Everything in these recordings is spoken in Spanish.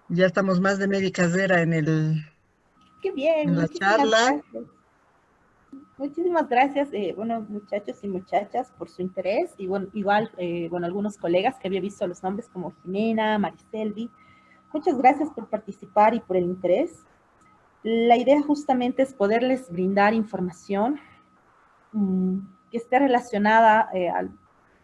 Ya estamos más de media carrera Qué bien, en la muchísimas charla. gracias. Muchísimas gracias, bueno, muchachos y muchachas, por su interés. Y bueno, igual, bueno, algunos colegas que había visto los nombres como Jimena, Mariselvi. Muchas gracias por participar y por el interés. La idea justamente es poderles brindar información que esté relacionada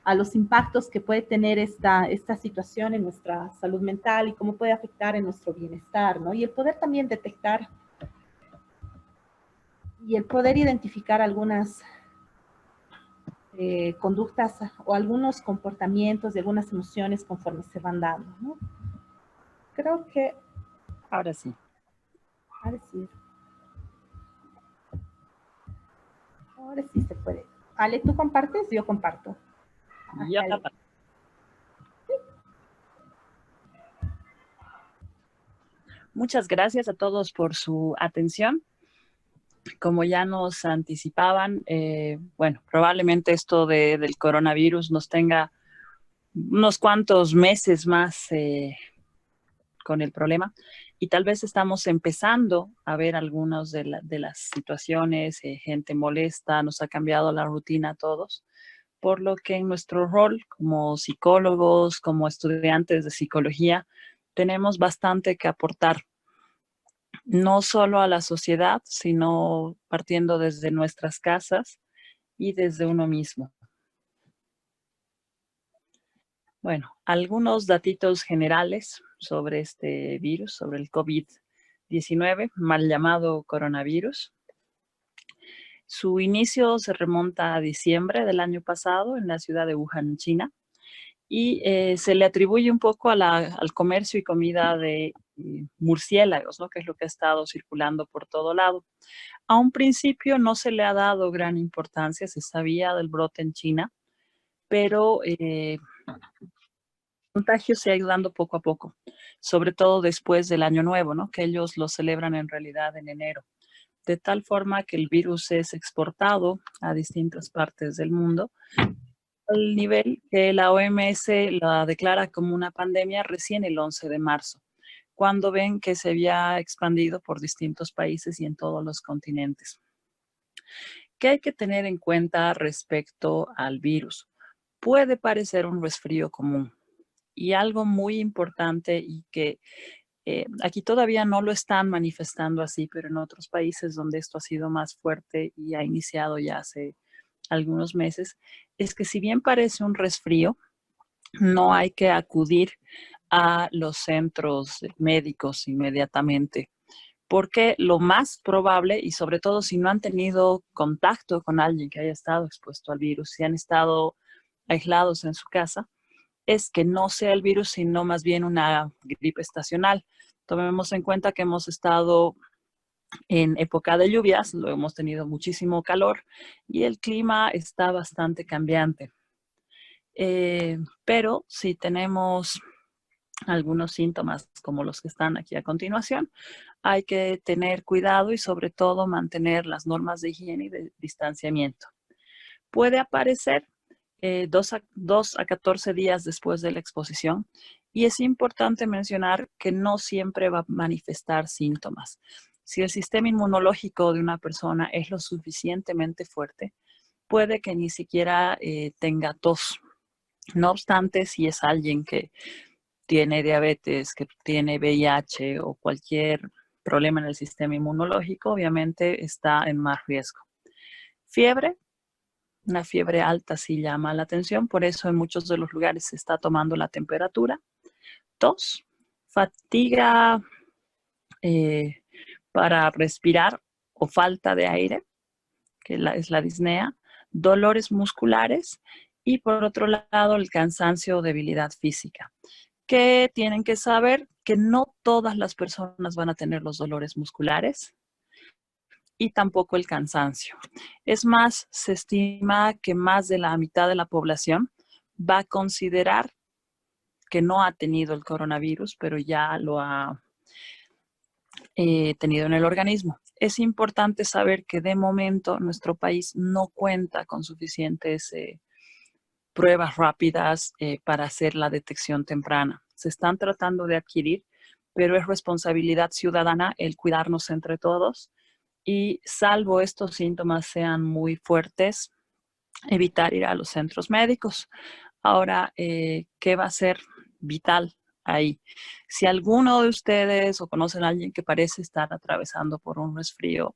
a los impactos que puede tener esta situación en nuestra salud mental y cómo puede afectar en nuestro bienestar, ¿no? Y el poder también detectar y el poder identificar algunas conductas o algunos comportamientos y algunas emociones conforme se van dando, ¿no? Creo que Ahora sí. sí, ahora sí se puede. Ale, ¿tú compartes? Yo comparto. Ah, Ya. dale. Muchas gracias a todos por su atención. Como ya nos anticipaban, bueno, probablemente esto del coronavirus nos tenga unos cuantos meses más con el problema y tal vez estamos empezando a ver algunas de las situaciones, gente molesta, nos ha cambiado la rutina a todos, por lo que en nuestro rol como psicólogos, como estudiantes de psicología, tenemos bastante que aportar, no solo a la sociedad, sino partiendo desde nuestras casas y desde uno mismo. Bueno, algunos datitos generales sobre este virus, sobre el COVID-19, mal llamado coronavirus. Su inicio se remonta a diciembre del año pasado en la ciudad de Wuhan, China, y se le atribuye un poco al comercio y comida de murciélagos, ¿no? Que es lo que ha estado circulando por todo lado. A un principio no se le ha dado gran importancia, se sabía del brote en China, pero el contagio se ha ido dando poco a poco, sobre todo después del Año Nuevo, ¿no? Que ellos lo celebran en realidad en enero, de tal forma que el virus es exportado a distintas partes del mundo, al nivel que la OMS la declara como una pandemia recién el 11 de marzo, cuando ven que se había expandido por distintos países y en todos los continentes. ¿Qué hay que tener en cuenta respecto al virus? Puede parecer un resfrío común y algo muy importante y que aquí todavía no lo están manifestando así, pero en otros países donde esto ha sido más fuerte y ha iniciado ya hace algunos meses, es que si bien parece un resfrío, no hay que acudir a los centros médicos inmediatamente, porque lo más probable, y sobre todo si no han tenido contacto con alguien que haya estado expuesto al virus, si han estado aislados en su casa, es que no sea el virus, sino más bien una gripe estacional. Tomemos en cuenta que hemos estado en época de lluvias, lo hemos tenido muchísimo calor y el clima está bastante cambiante. Pero si tenemos algunos síntomas como los que están aquí a continuación, hay que tener cuidado y sobre todo mantener las normas de higiene y de distanciamiento. Puede aparecer 2 a 14 días después de la exposición y es importante mencionar que no siempre va a manifestar síntomas. Si el sistema inmunológico de una persona es lo suficientemente fuerte, puede que ni siquiera tenga tos. No obstante, si es alguien que tiene diabetes, que tiene VIH o cualquier problema en el sistema inmunológico, obviamente está en más riesgo. Fiebre, una fiebre alta sí llama la atención, por eso en muchos de los lugares se está tomando la temperatura. Tos, fatiga eh, para respirar o falta de aire, que es la disnea, dolores musculares y por otro lado el cansancio o debilidad física, que tienen que saber que no todas las personas van a tener los dolores musculares y tampoco el cansancio. Es más, se estima que más de la mitad de la población va a considerar que no ha tenido el coronavirus, pero ya lo ha tenido en el organismo. Es importante saber que de momento nuestro país no cuenta con suficientes pruebas rápidas para hacer la detección temprana. Se están tratando de adquirir, pero es responsabilidad ciudadana el cuidarnos entre todos y salvo estos síntomas sean muy fuertes, evitar ir a los centros médicos. Ahora, ¿qué va a ser vital ahí? Si alguno de ustedes o conocen a alguien que parece estar atravesando por un resfrío,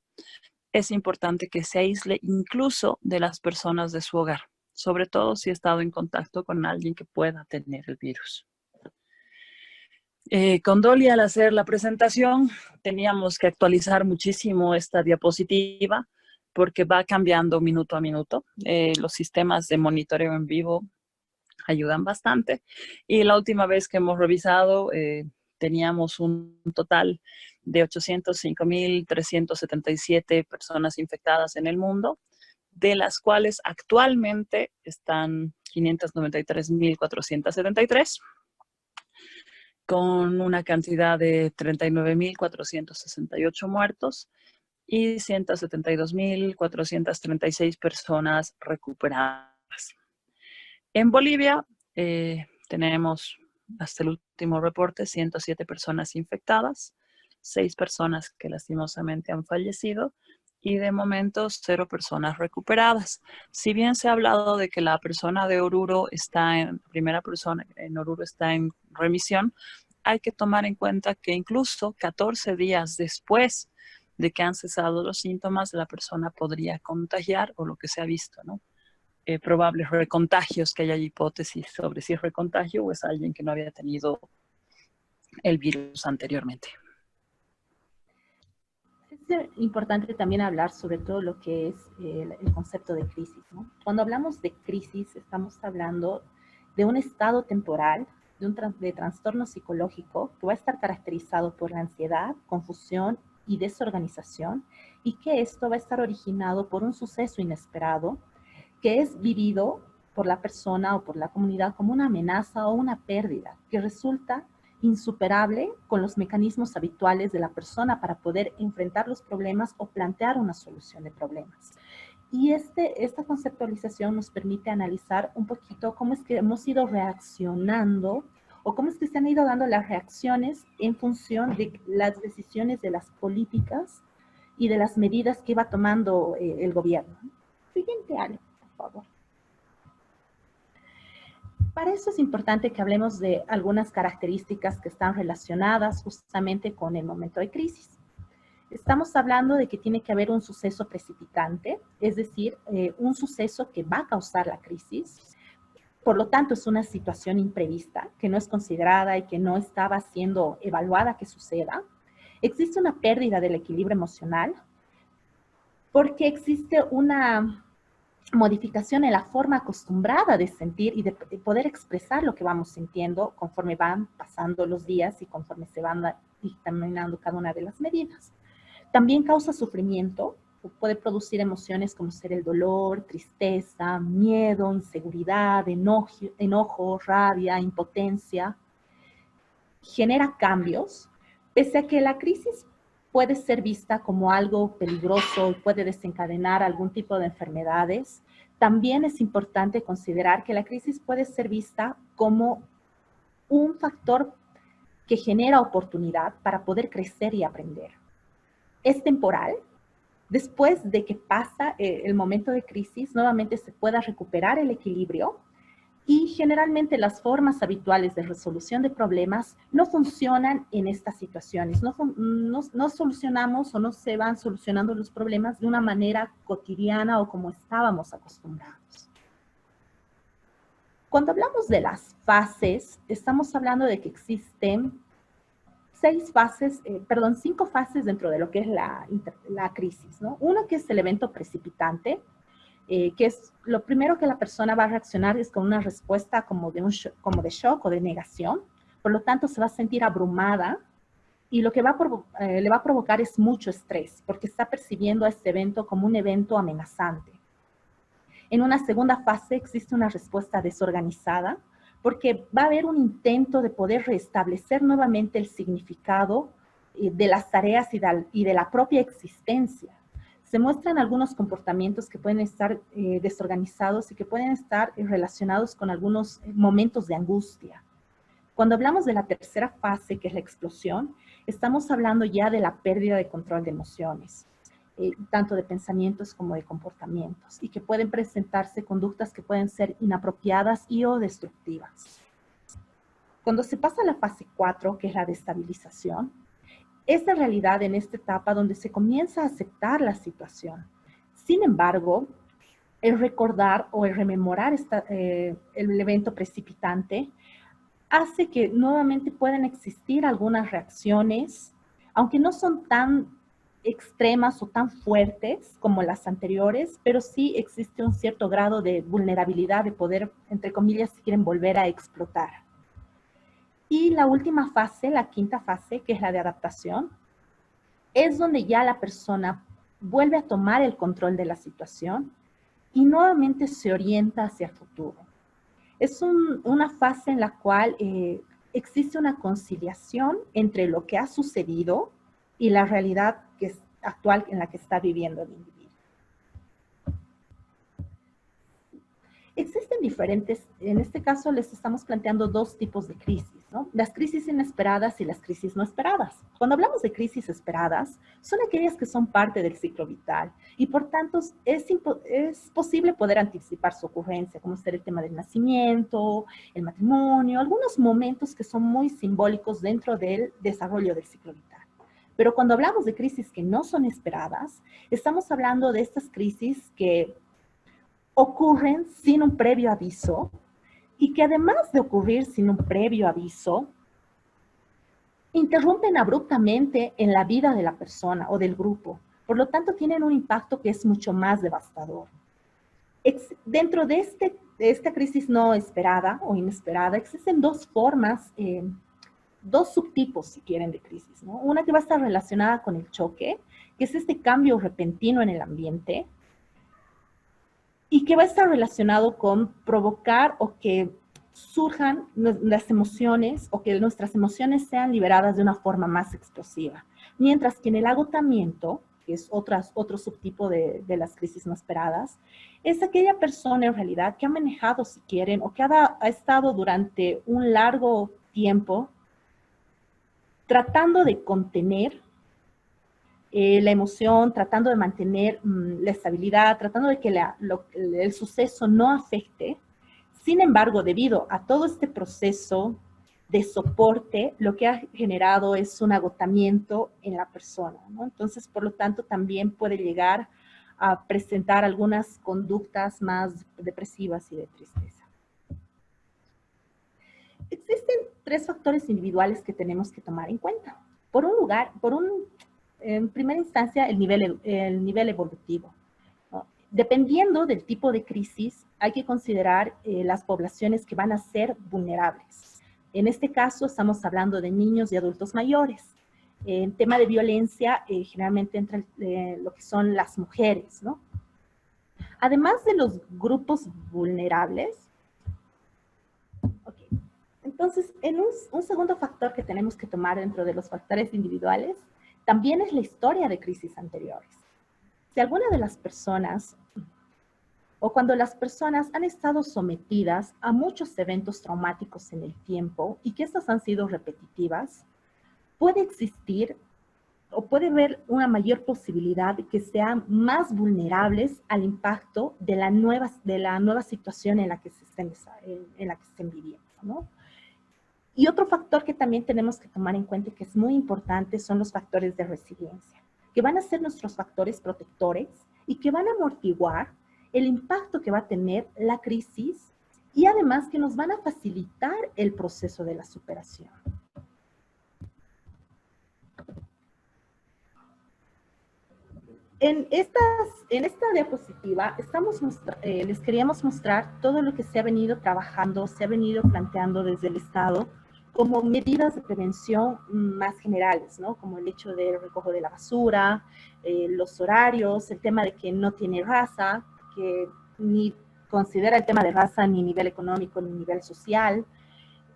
es importante que se aísle incluso de las personas de su hogar, sobre todo si ha estado en contacto con alguien que pueda tener el virus. Con Dolly, al hacer la presentación, teníamos que actualizar muchísimo esta diapositiva porque va cambiando minuto a minuto. Los sistemas de monitoreo en vivo ayudan bastante. Y la última vez que hemos revisado, teníamos un total de 805.377 personas infectadas en el mundo, de las cuales actualmente están 593.473, con una cantidad de 39.468 muertos y 172.436 personas recuperadas. En Bolivia tenemos, hasta el último reporte, 107 personas infectadas, 6 personas que lastimosamente han fallecido y de momento 0 personas recuperadas. Si bien se ha hablado de que la persona de Oruro está en primera persona, en Oruro está en remisión, hay que tomar en cuenta que incluso 14 días después de que han cesado los síntomas, la persona podría contagiar o lo que se ha visto, ¿no? Probables recontagios, que hay hipótesis sobre si es recontagio o es alguien que no había tenido el virus anteriormente. Es importante también hablar sobre todo lo que es el concepto de crisis, ¿no? Cuando hablamos de crisis, estamos hablando de un estado temporal, de trastorno psicológico que va a estar caracterizado por la ansiedad, confusión y desorganización, y que esto va a estar originado por un suceso inesperado que es vivido por la persona o por la comunidad como una amenaza o una pérdida que resulta insuperable con los mecanismos habituales de la persona para poder enfrentar los problemas o plantear una solución de problemas. Y esta conceptualización nos permite analizar un poquito cómo es que hemos ido reaccionando o cómo es que se han ido dando las reacciones en función de las decisiones de las políticas y de las medidas que iba tomando el gobierno. Siguiente, Ale, por favor. Para eso es importante que hablemos de algunas características que están relacionadas justamente con el momento de crisis. Estamos hablando de que tiene que haber un suceso precipitante, es decir, un suceso que va a causar la crisis. Por lo tanto, es una situación imprevista que no es considerada y que no estaba siendo evaluada que suceda. Existe una pérdida del equilibrio emocional porque existe una modificación en la forma acostumbrada de sentir y de poder expresar lo que vamos sintiendo conforme van pasando los días y conforme se van dictaminando cada una de las medidas. También causa sufrimiento, puede producir emociones como ser el dolor, tristeza, miedo, inseguridad, enojo, rabia, impotencia. Genera cambios, pese a que la crisis puede ser vista como algo peligroso y puede desencadenar algún tipo de enfermedades. También es importante considerar que la crisis puede ser vista como un factor que genera oportunidad para poder crecer y aprender. Es temporal. Después de que pasa el momento de crisis, nuevamente se pueda recuperar el equilibrio. Y generalmente las formas habituales de resolución de problemas no funcionan en estas situaciones. No solucionamos o no se van solucionando los problemas de una manera cotidiana o como estábamos acostumbrados. Cuando hablamos de las fases, estamos hablando de que existen 5 fases dentro de lo que es la crisis, ¿no? Uno que es el evento precipitante, que es lo primero que la persona va a reaccionar es con una respuesta como de shock o de negación. Por lo tanto, se va a sentir abrumada y lo que le va a provocar es mucho estrés porque está percibiendo a este evento como un evento amenazante. En una segunda fase existe una respuesta desorganizada porque va a haber un intento de poder restablecer nuevamente el significado de las tareas y de la propia existencia. Se muestran algunos comportamientos que pueden estar desorganizados y que pueden estar relacionados con algunos momentos de angustia. Cuando hablamos de la tercera fase, que es la explosión, estamos hablando ya de la pérdida de control de emociones, tanto de pensamientos como de comportamientos, y que pueden presentarse conductas que pueden ser inapropiadas y o destructivas. Cuando se pasa a la fase 4, que es la de estabilización, es la realidad en esta etapa donde se comienza a aceptar la situación. Sin embargo, el recordar o el rememorar el evento precipitante hace que nuevamente puedan existir algunas reacciones, aunque no son tan extremas o tan fuertes como las anteriores, pero sí existe un cierto grado de vulnerabilidad de poder, entre comillas, si quieren volver a explotar. Y la última fase, la quinta fase, que es la de adaptación, es donde ya la persona vuelve a tomar el control de la situación y nuevamente se orienta hacia el futuro. Es una fase en la cual existe una conciliación entre lo que ha sucedido y la realidad que es actual en la que está viviendo el individuo. Existen diferentes, en este caso les estamos planteando dos tipos de crisis, ¿no? Las crisis inesperadas y las crisis no esperadas. Cuando hablamos de crisis esperadas, son aquellas que son parte del ciclo vital y por tanto es posible poder anticipar su ocurrencia, como ser el tema del nacimiento, el matrimonio, algunos momentos que son muy simbólicos dentro del desarrollo del ciclo vital. Pero cuando hablamos de crisis que no son esperadas, estamos hablando de estas crisis que ocurren sin un previo aviso y que además de ocurrir sin un previo aviso, interrumpen abruptamente en la vida de la persona o del grupo. Por lo tanto, tienen un impacto que es mucho más devastador. Dentro de esta crisis no esperada o inesperada, existen dos formas, dos subtipos, si quieren, de crisis, ¿no? Una que va a estar relacionada con el choque, que es este cambio repentino en el ambiente, y que va a estar relacionado con provocar o que surjan las emociones o que nuestras emociones sean liberadas de una forma más explosiva. Mientras que en el agotamiento, que es otro subtipo de las crisis no esperadas, es aquella persona en realidad que ha manejado, si quieren, o que ha estado durante un largo tiempo tratando de contener la emoción, tratando de mantener la estabilidad, tratando de que el suceso no afecte. Sin embargo, debido a todo este proceso de soporte, lo que ha generado es un agotamiento en la persona, ¿no? Entonces, por lo tanto, también puede llegar a presentar algunas conductas más depresivas y de tristeza. Existen tres factores individuales que tenemos que tomar en cuenta. En primera instancia, el nivel evolutivo, ¿no? Dependiendo del tipo de crisis, hay que considerar las poblaciones que van a ser vulnerables. En este caso, estamos hablando de niños y adultos mayores. En tema de violencia, generalmente entra lo que son las mujeres, ¿no? Además de los grupos vulnerables, entonces, en un segundo factor que tenemos que tomar dentro de los factores individuales, también es la historia de crisis anteriores. Si alguna de las personas, o cuando las personas han estado sometidas a muchos eventos traumáticos en el tiempo y que estas han sido repetitivas, puede existir o puede haber una mayor posibilidad de que sean más vulnerables al impacto de la nueva situación en la que estén viviendo, ¿no? Y otro factor que también tenemos que tomar en cuenta y que es muy importante son los factores de resiliencia, que van a ser nuestros factores protectores y que van a amortiguar el impacto que va a tener la crisis y además que nos van a facilitar el proceso de la superación. En esta diapositiva les queríamos mostrar todo lo que se ha venido trabajando, se ha venido planteando desde el Estado como medidas de prevención más generales, ¿no? Como el hecho del recojo de la basura, los horarios, el tema de que no tiene raza, que ni considera el tema de raza ni nivel económico ni nivel social,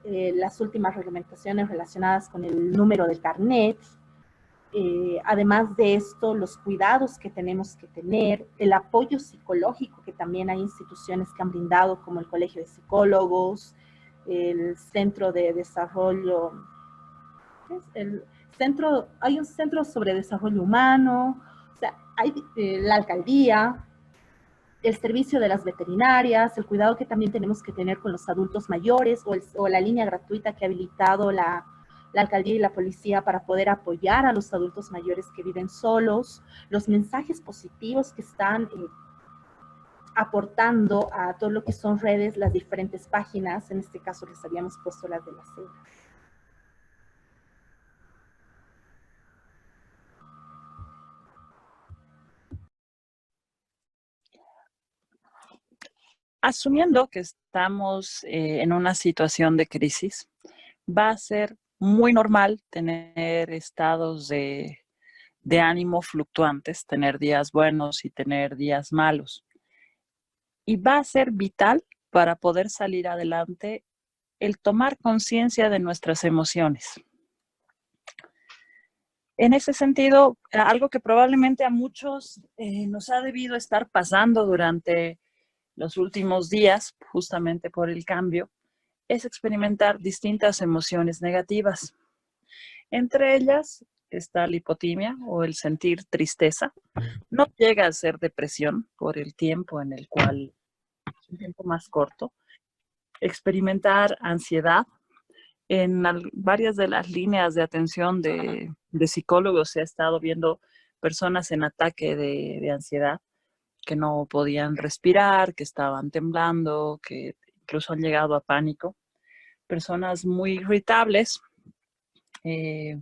las últimas reglamentaciones relacionadas con el número del carnet. Además de esto, los cuidados que tenemos que tener, el apoyo psicológico que también hay instituciones que han brindado, como el Colegio de Psicólogos, el Centro de Desarrollo, ¿qué es? Hay un Centro sobre Desarrollo Humano, o sea, hay la alcaldía, el servicio de las veterinarias, el cuidado que también tenemos que tener con los adultos mayores o la línea gratuita que ha habilitado la alcaldía y la policía para poder apoyar a los adultos mayores que viven solos, los mensajes positivos que están aportando a todo lo que son redes, las diferentes páginas, en este caso les habíamos puesto las de la cena. Asumiendo que estamos en una situación de crisis, va a ser muy normal tener estados de ánimo fluctuantes, tener días buenos y tener días malos. Y va a ser vital para poder salir adelante el tomar conciencia de nuestras emociones. En ese sentido, algo que probablemente a muchos nos ha debido estar pasando durante los últimos días, justamente por el cambio, es experimentar distintas emociones negativas. Entre ellas está la hipotimia o el sentir tristeza. No llega a ser depresión por el tiempo en el cual es un tiempo más corto. Experimentar ansiedad. En varias de las líneas de atención de psicólogos se ha estado viendo personas en ataque de ansiedad que no podían respirar, que estaban temblando, que incluso han llegado a pánico. Personas muy irritables. Y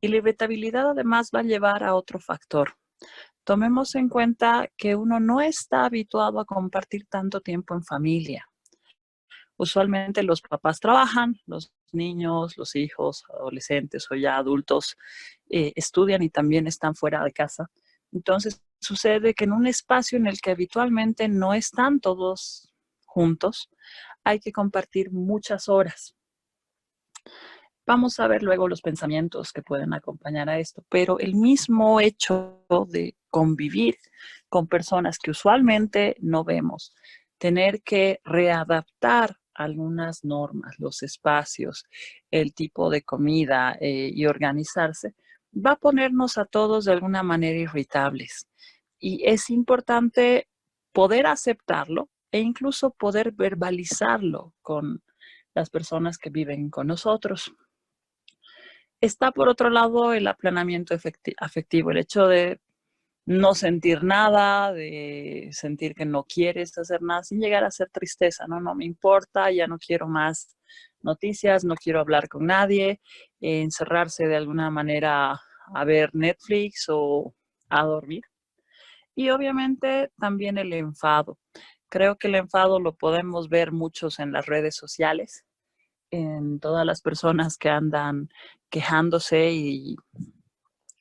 la irritabilidad además va a llevar a otro factor. Tomemos en cuenta que uno no está habituado a compartir tanto tiempo en familia. Usualmente los papás trabajan, los niños, los hijos, adolescentes o ya adultos estudian y también están fuera de casa. Entonces sucede que en un espacio en el que habitualmente no están todos juntos, hay que compartir muchas horas. Vamos a ver luego los pensamientos que pueden acompañar a esto, pero el mismo hecho de convivir con personas que usualmente no vemos, tener que readaptar algunas normas, los espacios, el tipo de comida y organizarse, va a ponernos a todos de alguna manera irritables. Y es importante poder aceptarlo e incluso poder verbalizarlo con las personas que viven con nosotros. Está por otro lado el aplanamiento afectivo, el hecho de no sentir nada, de sentir que no quieres hacer nada, sin llegar a ser tristeza, ¿no? No me importa, ya no quiero más noticias, no quiero hablar con nadie, encerrarse de alguna manera a ver Netflix o a dormir. Y obviamente también el enfado. Creo que el enfado lo podemos ver muchos en las redes sociales, en todas las personas que andan quejándose y,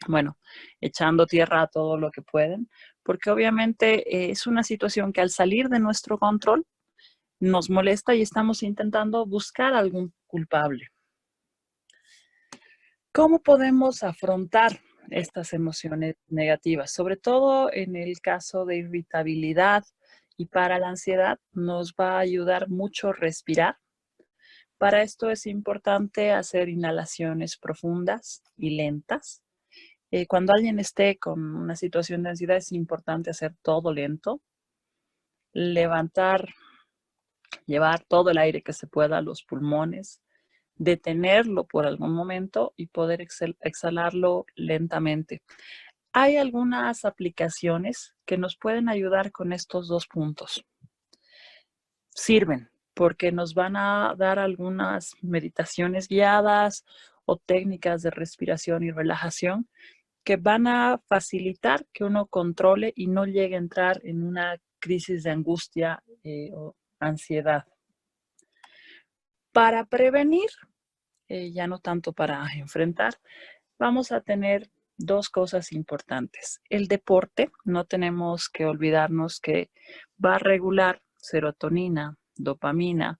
bueno, echando tierra a todo lo que pueden, porque obviamente es una situación que al salir de nuestro control nos molesta y estamos intentando buscar algún culpable. ¿Cómo podemos afrontar estas emociones negativas? Sobre todo en el caso de irritabilidad y para la ansiedad nos va a ayudar mucho respirar. Para esto es importante hacer inhalaciones profundas y lentas. Cuando alguien esté con una situación de ansiedad es importante hacer todo lento. Levantar, llevar todo el aire que se pueda a los pulmones, detenerlo por algún momento y poder exhalarlo lentamente. Hay algunas aplicaciones que nos pueden ayudar con estos dos puntos. Sirven porque nos van a dar algunas meditaciones guiadas o técnicas de respiración y relajación que van a facilitar que uno controle y no llegue a entrar en una crisis de angustia o ansiedad. Para prevenir, ya no tanto para enfrentar, vamos a tener dos cosas importantes. El deporte, no tenemos que olvidarnos que va a regular serotonina, dopamina,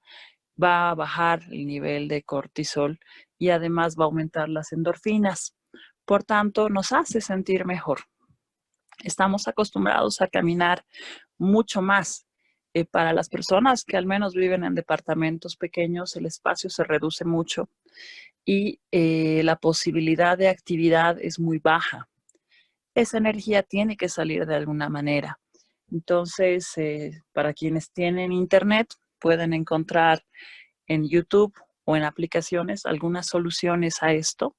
va a bajar el nivel de cortisol y además va a aumentar las endorfinas. Por tanto, nos hace sentir mejor. Estamos acostumbrados a caminar mucho más Para las personas que al menos viven en departamentos pequeños, el espacio se reduce mucho y la posibilidad de actividad es muy baja. Esa energía tiene que salir de alguna manera. Entonces, para quienes tienen internet, pueden encontrar en YouTube o en aplicaciones algunas soluciones a esto.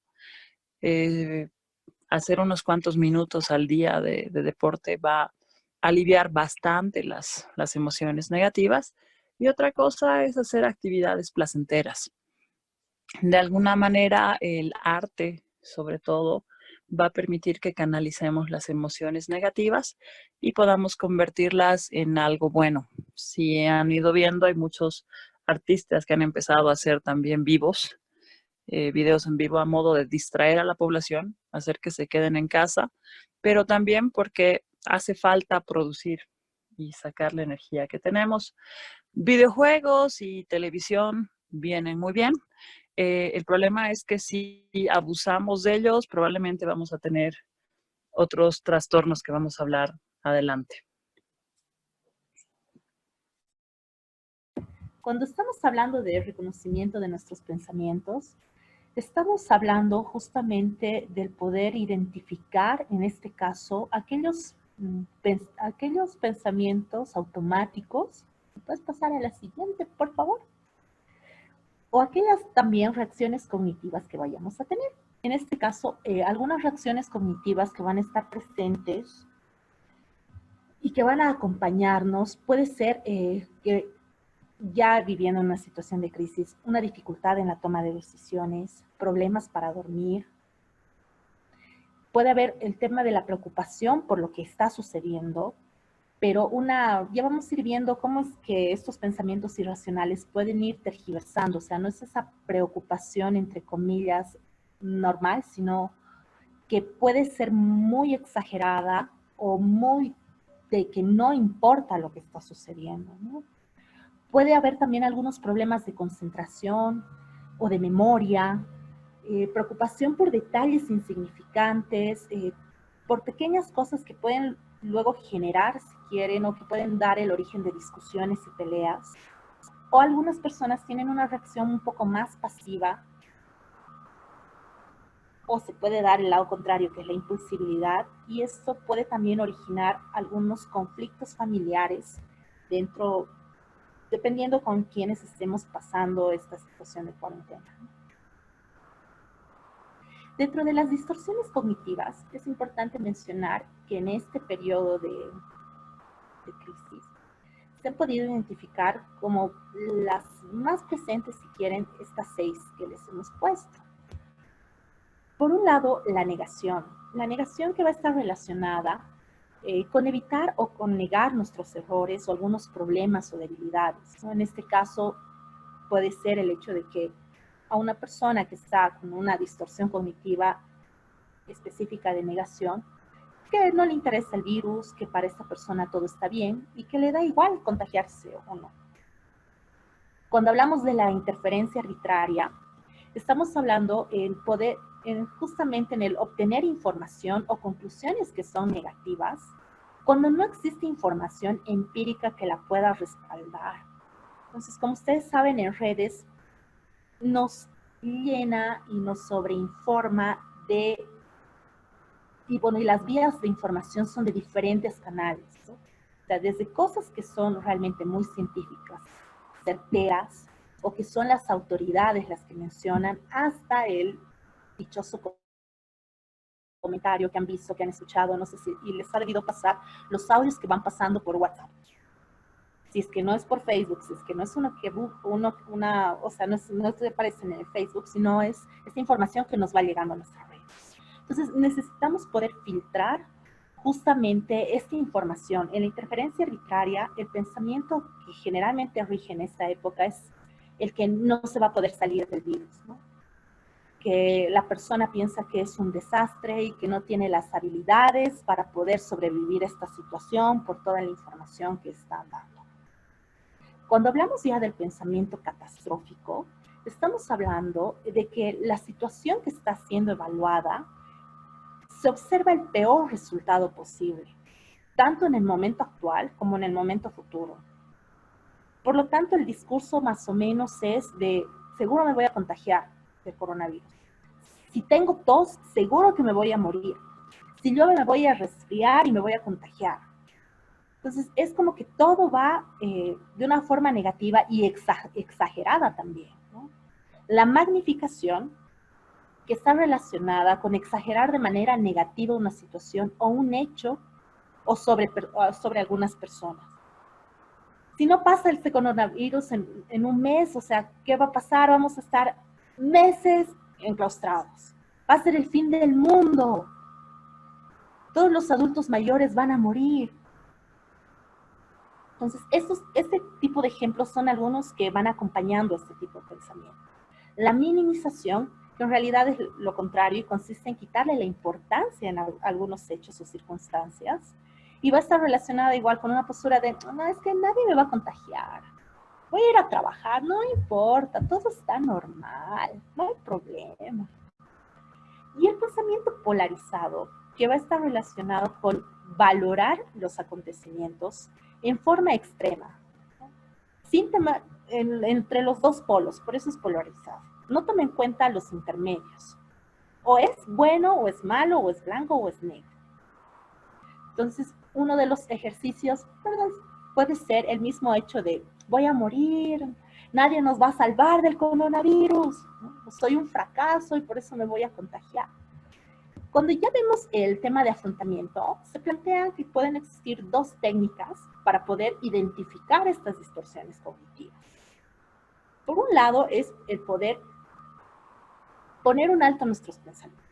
Hacer unos cuantos minutos al día de deporte va a aliviar bastante las emociones negativas. Y otra cosa es hacer actividades placenteras. De alguna manera, el arte, sobre todo, va a permitir que canalicemos las emociones negativas y podamos convertirlas en algo bueno. Si han ido viendo, hay muchos artistas que han empezado a hacer también vivos, videos en vivo a modo de distraer a la población, hacer que se queden en casa, pero también porque hace falta producir y sacar la energía que tenemos. Videojuegos y televisión vienen muy bien. El problema es que si abusamos de ellos, probablemente vamos a tener otros trastornos que vamos a hablar adelante. Cuando estamos hablando de reconocimiento de nuestros pensamientos, estamos hablando justamente del poder identificar, en este caso, aquellos pensamientos automáticos. ¿Puedes pasar a la siguiente, por favor? O aquellas también reacciones cognitivas que vayamos a tener. En este caso, algunas reacciones cognitivas que van a estar presentes y que van a acompañarnos, puede ser que ya viviendo una situación de crisis, una dificultad en la toma de decisiones, problemas para dormir. Puede haber el tema de la preocupación por lo que está sucediendo, pero ya vamos a ir viendo cómo es que estos pensamientos irracionales pueden ir tergiversando. O sea, no es esa preocupación, entre comillas, normal, sino que puede ser muy exagerada o muy de que no importa lo que está sucediendo, ¿no? Puede haber también algunos problemas de concentración o de memoria, preocupación por detalles insignificantes, por pequeñas cosas que pueden luego generar, si quieren, o que pueden dar el origen de discusiones y peleas. O algunas personas tienen una reacción un poco más pasiva, o se puede dar el lado contrario, que es la impulsividad, y esto puede también originar algunos conflictos familiares dependiendo con quiénes estemos pasando esta situación de cuarentena. Dentro de las distorsiones cognitivas, es importante mencionar que en este periodo de crisis se han podido identificar como las más presentes, si quieren, estas 6 que les hemos puesto. Por un lado, la negación. La negación que va a estar relacionada con evitar o con negar nuestros errores o algunos problemas o debilidades, ¿no? En este caso, puede ser el hecho de que a una persona que está con una distorsión cognitiva específica de negación, que no le interesa el virus, que para esta persona todo está bien y que le da igual contagiarse o no. Cuando hablamos de la interferencia arbitraria, estamos hablando justamente en el obtener información o conclusiones que son negativas, cuando no existe información empírica que la pueda respaldar. Entonces, como ustedes saben, en redes nos llena y nos sobreinforma y las vías de información son de diferentes canales, ¿no? O sea, desde cosas que son realmente muy científicas, certeras, o que son las autoridades las que mencionan, hasta el dichoso comentario que han visto, que han escuchado, no sé si y les ha debido pasar los audios que van pasando por WhatsApp. Si es que no es por Facebook, si es que no es o sea, no se aparece en el Facebook, sino es esta información que nos va llegando a nuestras redes. Entonces, necesitamos poder filtrar justamente esta información. En la interferencia arbitraria, el pensamiento que generalmente rige en esta época es el que no se va a poder salir del virus, ¿no? Que la persona piensa que es un desastre y que no tiene las habilidades para poder sobrevivir a esta situación por toda la información que están dando. Cuando hablamos ya del pensamiento catastrófico, estamos hablando de que la situación que está siendo evaluada se observa el peor resultado posible, tanto en el momento actual como en el momento futuro. Por lo tanto, el discurso más o menos es de, seguro me voy a contagiar de coronavirus. Si tengo tos, seguro que me voy a morir. Si yo me voy a resfriar y me voy a contagiar. Entonces, es como que todo va de una forma negativa y exagerada también, ¿no? La magnificación, que está relacionada con exagerar de manera negativa una situación o un hecho o sobre algunas personas. Si no pasa este coronavirus en un mes, o sea, ¿qué va a pasar? Vamos a estar meses enclaustrados. Va a ser el fin del mundo. Todos los adultos mayores van a morir. Entonces, este tipo de ejemplos son algunos que van acompañando este tipo de pensamiento. La minimización, que en realidad es lo contrario y consiste en quitarle la importancia en algunos hechos o circunstancias, y va a estar relacionada igual con una postura de, no, es que nadie me va a contagiar. Voy a ir a trabajar, no importa, todo está normal, no hay problema. Y el pensamiento polarizado, que va a estar relacionado con valorar los acontecimientos en forma extrema, sin tema, entre los dos polos, por eso es polarizado. No toma en cuenta los intermedios. O es bueno, o es malo, o es blanco, o es negro. Entonces, uno de los ejercicios, ¿verdad?, puede ser el mismo hecho de, voy a morir, nadie nos va a salvar del coronavirus, ¿no? Soy un fracaso y por eso me voy a contagiar. Cuando ya vemos el tema de afrontamiento, se plantea que pueden existir dos técnicas para poder identificar estas distorsiones cognitivas. Por un lado es el poder poner un alto a nuestros pensamientos.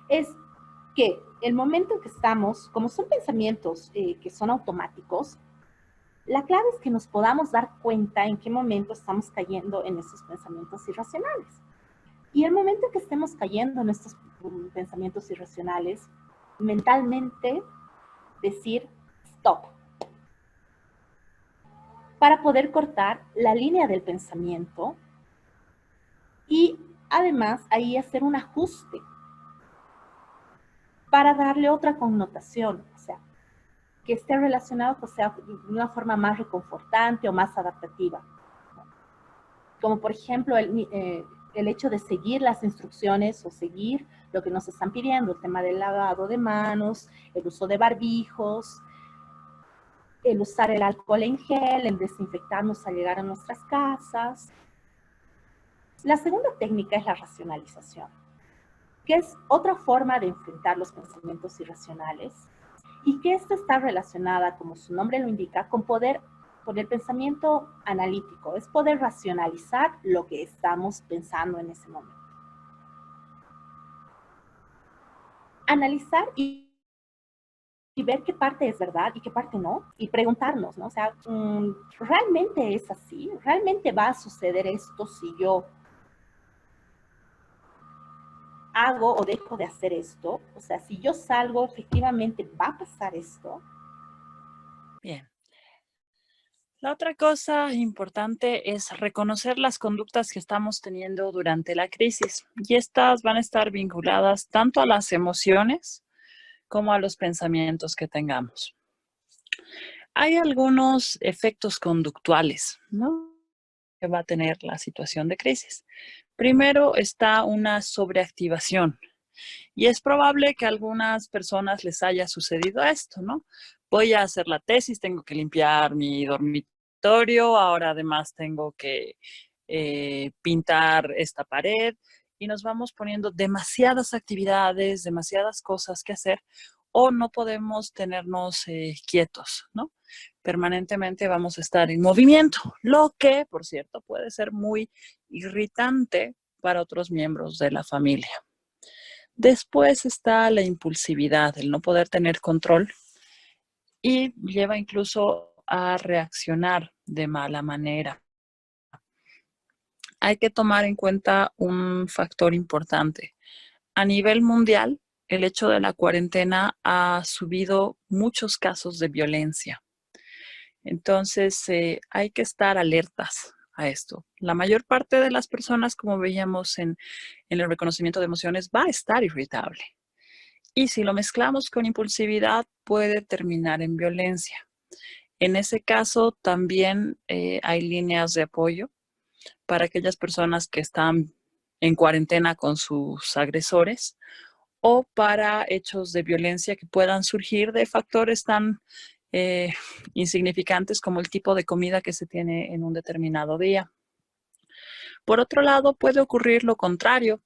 Es que el momento en que estamos, como son pensamientos que son automáticos, la clave es que nos podamos dar cuenta en qué momento estamos cayendo en esos pensamientos irracionales. Y el momento en que estemos cayendo en estos pensamientos irracionales, mentalmente decir stop, para poder cortar la línea del pensamiento y además ahí hacer un ajuste para darle otra connotación, o sea, que esté relacionado, o sea, de una forma más reconfortante o más adaptativa. Como por ejemplo el hecho de seguir las instrucciones o seguir lo que nos están pidiendo, el tema del lavado de manos, el uso de barbijos, el usar el alcohol en gel, el desinfectarnos al llegar a nuestras casas. La segunda técnica es la racionalización, que es otra forma de enfrentar los pensamientos irracionales y que esta está relacionada, como su nombre lo indica, con el pensamiento analítico, es poder racionalizar lo que estamos pensando en ese momento. Analizar y ver qué parte es verdad y qué parte no, y preguntarnos, ¿no? O sea, ¿realmente es así? ¿Realmente va a suceder esto si yo hago o dejo de hacer esto? O sea, si yo salgo, efectivamente va a pasar esto. Bien. La otra cosa importante es reconocer las conductas que estamos teniendo durante la crisis, y estas van a estar vinculadas tanto a las emociones como a los pensamientos que tengamos. Hay algunos efectos conductuales, ¿no?, que va a tener la situación de crisis. Primero está una sobreactivación, y es probable que a algunas personas les haya sucedido esto, ¿no? Voy a hacer la tesis, tengo que limpiar mi dormitorio, ahora además tengo que pintar esta pared, y nos vamos poniendo demasiadas actividades, demasiadas cosas que hacer, o no podemos tenernos quietos, ¿no? Permanentemente vamos a estar en movimiento, lo que, por cierto, puede ser muy irritante para otros miembros de la familia. Después está la impulsividad, el no poder tener control, y lleva incluso a reaccionar de mala manera. Hay que tomar en cuenta un factor importante. A nivel mundial, el hecho de la cuarentena ha subido muchos casos de violencia. Entonces, hay que estar alertas a esto. La mayor parte de las personas, como veíamos en el reconocimiento de emociones, va a estar irritable. Y si lo mezclamos con impulsividad, puede terminar en violencia. En ese caso también hay líneas de apoyo para aquellas personas que están en cuarentena con sus agresores o para hechos de violencia que puedan surgir de factores tan insignificantes como el tipo de comida que se tiene en un determinado día. Por otro lado, puede ocurrir lo contrario,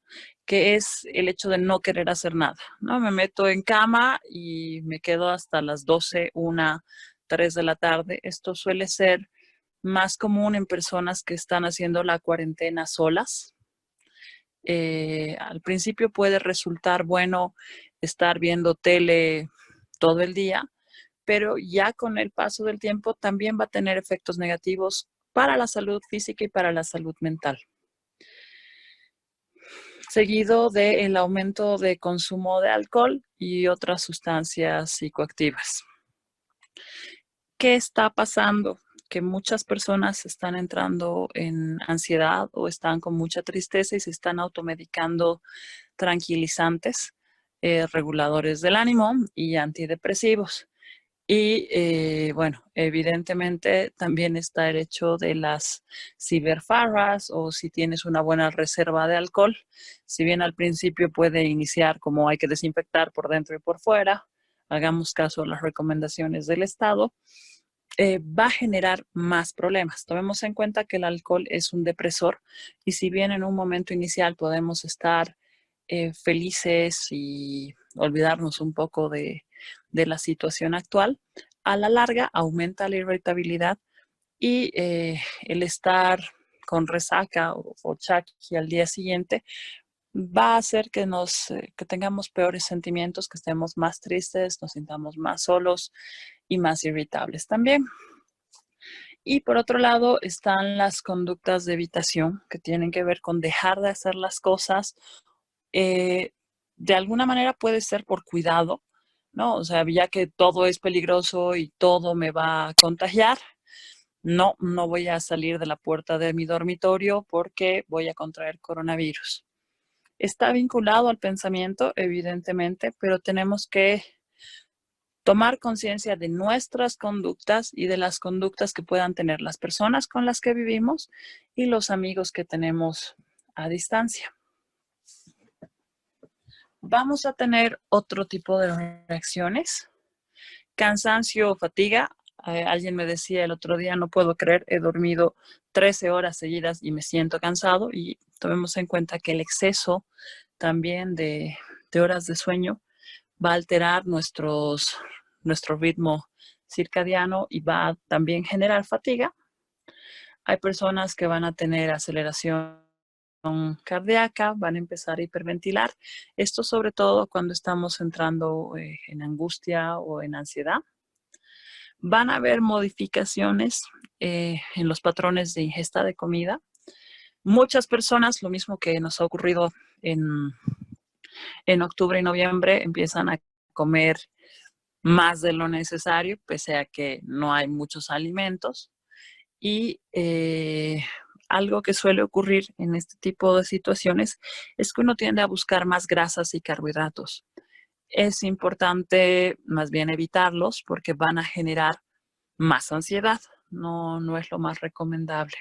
que es el hecho de no querer hacer nada, ¿no? Me meto en cama y me quedo hasta las 12, 1, 3 de la tarde. Esto suele ser más común en personas que están haciendo la cuarentena solas. Al principio puede resultar bueno estar viendo tele todo el día, pero ya con el paso del tiempo también va a tener efectos negativos para la salud física y para la salud mental. Seguido del aumento de consumo de alcohol y otras sustancias psicoactivas. ¿Qué está pasando? Que muchas personas están entrando en ansiedad o están con mucha tristeza y se están automedicando tranquilizantes, reguladores del ánimo y antidepresivos. Y bueno, evidentemente también está el hecho de las ciberfarras o si tienes una buena reserva de alcohol. Si bien al principio puede iniciar como hay que desinfectar por dentro y por fuera, hagamos caso a las recomendaciones del Estado, va a generar más problemas. Tomemos en cuenta que el alcohol es un depresor y si bien en un momento inicial podemos estar felices y olvidarnos un poco de la situación actual, a la larga aumenta la irritabilidad y el estar con resaca o chaki al día siguiente va a hacer que tengamos peores sentimientos, que estemos más tristes, nos sintamos más solos y más irritables también. Y por otro lado están las conductas de evitación que tienen que ver con dejar de hacer las cosas. De alguna manera puede ser por cuidado, ¿no? O sea, ya que todo es peligroso y todo me va a contagiar, no voy a salir de la puerta de mi dormitorio porque voy a contraer coronavirus. Está vinculado al pensamiento, evidentemente, pero tenemos que tomar conciencia de nuestras conductas y de las conductas que puedan tener las personas con las que vivimos y los amigos que tenemos a distancia. Vamos a tener otro tipo de reacciones. Cansancio o fatiga. Alguien me decía el otro día, no puedo creer, he dormido 13 horas seguidas y me siento cansado. Y tomemos en cuenta que el exceso también de horas de sueño va a alterar nuestro ritmo circadiano y va a también generar fatiga. Hay personas que van a tener aceleración cardíaca, van a empezar a hiperventilar. Esto sobre todo cuando estamos entrando en angustia o en ansiedad. Van a haber modificaciones en los patrones de ingesta de comida. Muchas personas, lo mismo que nos ha ocurrido en octubre y noviembre, empiezan a comer más de lo necesario, pese a que no hay muchos alimentos. Y algo que suele ocurrir en este tipo de situaciones es que uno tiende a buscar más grasas y carbohidratos. Es importante más bien evitarlos porque van a generar más ansiedad. No es lo más recomendable.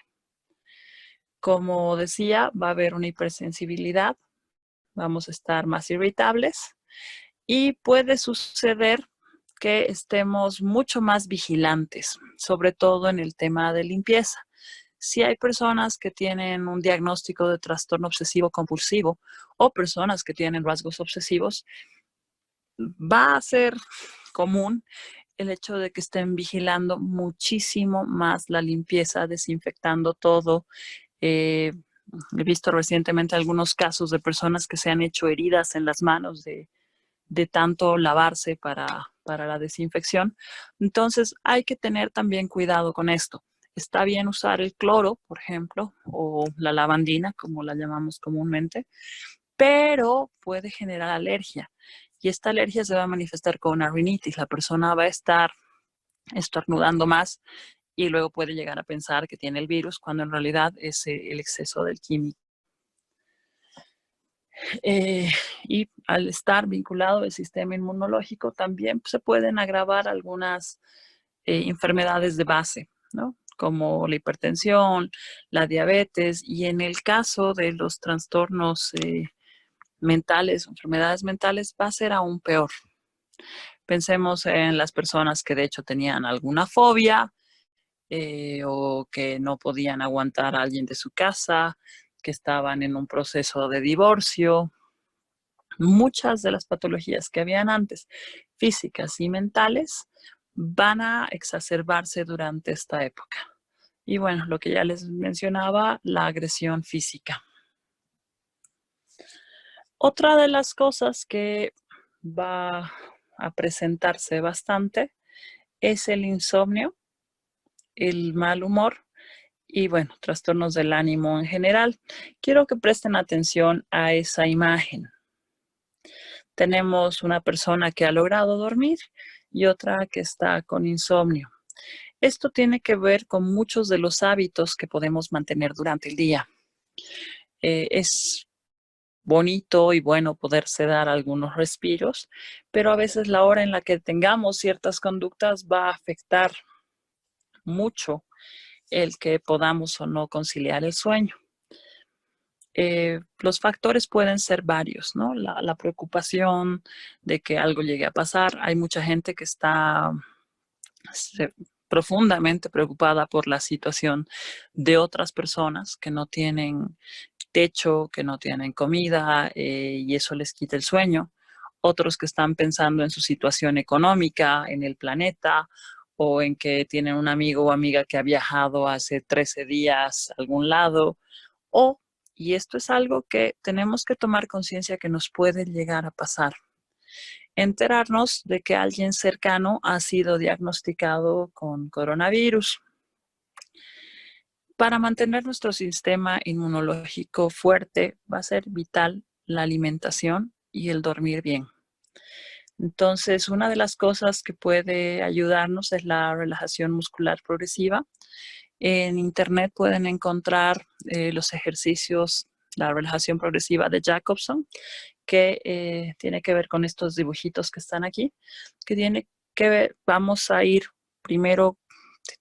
Como decía, va a haber una hipersensibilidad, vamos a estar más irritables y puede suceder que estemos mucho más vigilantes, sobre todo en el tema de limpieza. Si hay personas que tienen un diagnóstico de trastorno obsesivo compulsivo o personas que tienen rasgos obsesivos, va a ser común el hecho de que estén vigilando muchísimo más la limpieza, desinfectando todo. He visto recientemente algunos casos de personas que se han hecho heridas en las manos de tanto lavarse para la desinfección. Entonces hay que tener también cuidado con esto. Está bien usar el cloro, por ejemplo, o la lavandina, como la llamamos comúnmente, pero puede generar alergia. Y esta alergia se va a manifestar con una rinitis. La persona va a estar estornudando más y luego puede llegar a pensar que tiene el virus cuando en realidad es el exceso del químico. Y al estar vinculado al sistema inmunológico también se pueden agravar algunas enfermedades de base, ¿no? Como la hipertensión, la diabetes, y en el caso de los trastornos mentales, enfermedades mentales, va a ser aún peor. Pensemos en las personas que de hecho tenían alguna fobia o que no podían aguantar a alguien de su casa, que estaban en un proceso de divorcio. Muchas de las patologías que habían antes, físicas y mentales, van a exacerbarse durante esta época. Y bueno, lo que ya les mencionaba, la agresión física. Otra de las cosas que va a presentarse bastante es el insomnio, el mal humor y, bueno, trastornos del ánimo en general. Quiero que presten atención a esa imagen. Tenemos una persona que ha logrado dormir y otra que está con insomnio. Esto tiene que ver con muchos de los hábitos que podemos mantener durante el día. Es bonito y bueno poderse dar algunos respiros, pero a veces la hora en la que tengamos ciertas conductas va a afectar mucho el que podamos o no conciliar el sueño. Los factores pueden ser varios, ¿no? La preocupación de que algo llegue a pasar. Hay mucha gente que está profundamente preocupada por la situación de otras personas que no tienen techo, que no tienen comida y eso les quita el sueño. Otros que están pensando en su situación económica, en el planeta, o en que tienen un amigo o amiga que ha viajado hace 13 días a algún lado, o, y esto es algo que tenemos que tomar conciencia que nos puede llegar a pasar, enterarnos de que alguien cercano ha sido diagnosticado con coronavirus. Para mantener nuestro sistema inmunológico fuerte va a ser vital la alimentación y el dormir bien. Entonces, una de las cosas que puede ayudarnos es la relajación muscular progresiva. En internet pueden encontrar los ejercicios, la relajación progresiva de Jacobson, que tiene que ver con estos dibujitos que están aquí, que tiene que ver, vamos a ir primero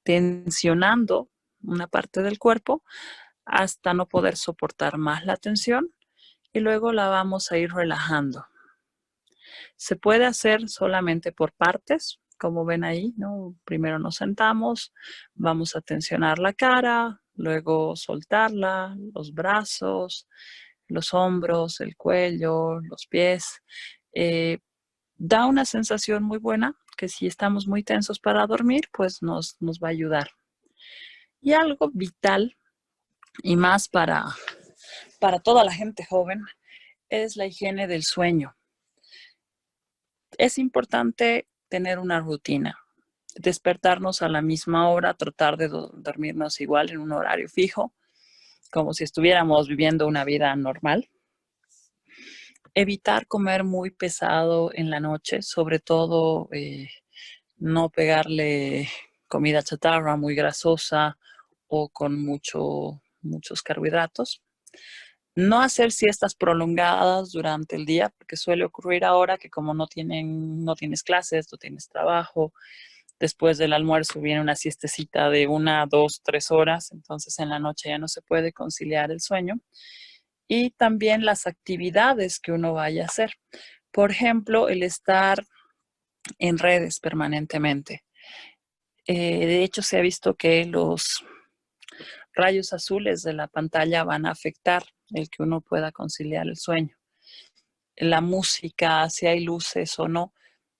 tensionando una parte del cuerpo hasta no poder soportar más la tensión y luego la vamos a ir relajando. Se puede hacer solamente por partes, como ven ahí, ¿no? Primero nos sentamos, vamos a tensionar la cara, luego soltarla, los brazos, los hombros, el cuello, los pies. Da una sensación muy buena que si estamos muy tensos para dormir, pues nos va a ayudar. Y algo vital y más para toda la gente joven es la higiene del sueño. Es importante tener una rutina, despertarnos a la misma hora, tratar de dormirnos igual en un horario fijo, como si estuviéramos viviendo una vida normal. Evitar comer muy pesado en la noche, sobre todo no pegarle comida chatarra muy grasosa o con muchos carbohidratos. No hacer siestas prolongadas durante el día, porque suele ocurrir ahora que como no tienes clases, no tienes trabajo, después del almuerzo viene una siestecita de 1, 2, 3 horas, entonces en la noche ya no se puede conciliar el sueño. Y también las actividades que uno vaya a hacer. Por ejemplo, el estar en redes permanentemente. De hecho, se ha visto que los rayos azules de la pantalla van a afectar el que uno pueda conciliar el sueño. La música, si hay luces o no,